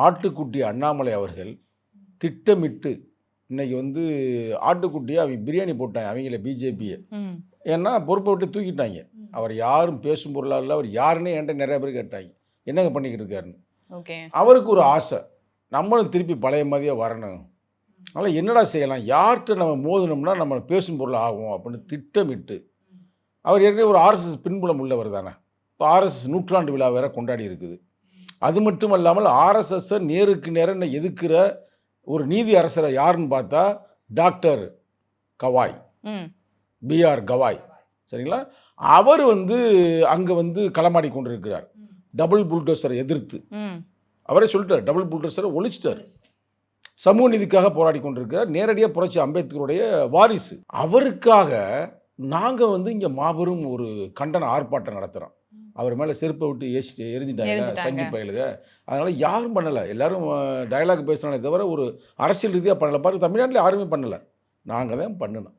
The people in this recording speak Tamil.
ஆட்டுக்குட்டி அண்ணாமலை அவர்கள் திட்டமிட்டு இன்னைக்கு வந்து ஆட்டுக்குட்டியை அவங்க பிரியாணி போட்டாங்க, அவங்கள பிஜேபியை. ஏன்னா பொறுப்பை விட்டு தூக்கிட்டாங்க. அவர் யாரும் பேசும் பொருளாக இல்லை, அவர் யாருன்னே என்கிட்ட நிறைய பேர் கேட்டாங்க, என்னங்க பண்ணிக்கிட்டு இருக்காருன்னு. அவருக்கு ஒரு ஆசை, நம்மளும் திருப்பி பழைய மாதிரியே வரணும். அதனால் என்னடா செய்யலாம், யார்கிட்ட நம்ம மோதினோம்னா நம்ம பேசும் பொருள் ஆகும் அப்படின்னு திட்டமிட்டு. அவர் ஏற்கனவே ஒரு ஆர்எஸ்எஸ் பின்புலம் உள்ளவர் தானே. இப்போ ஆர்எஸ்எஸ் நூற்றாண்டு விழா வேற கொண்டாடி இருக்குது. அது மட்டும் அல்லாமல் ஆர்எஸ்எஸ்ஸை நேருக்கு நேரம் எதிர்க்கிற ஒரு நீதி அரசரை யாருன்னு பார்த்தா டாக்டர் கவாய், பிஆர் கவாய், சரிங்களா. அவர் வந்து அங்கே வந்து களமாடி கொண்டிருக்கிறார், டபுள் புல்டோசரை எதிர்த்து. அவரே சொல்லிட்டார், டபுள் புல்டோசரை ஒழிச்சிட்டார். சமூக நீதிக்காக போராடி கொண்டிருக்கிறார், நேரடியாக புரட்சி அம்பேத்கருடைய வாரிசு. அவருக்காக நாங்கள் வந்து இங்கே மாபெரும் ஒரு கண்டன ஆர்ப்பாட்டம் நடத்துகிறோம். அவர் மேலே செருப்பை விட்டு எரிஞ்சிட்டாங்க சங்கி பயலுங்க. அதனால் யாரும் பண்ணலை, எல்லோரும் டயலாக் பேசுனாலே தவிர ஒரு அரசியல் ரீதியாக பண்ணலை. பாருங்கள், தமிழ்நாட்டில் யாருமே பண்ணலை, நாங்கள் தான் பண்ணினோம்.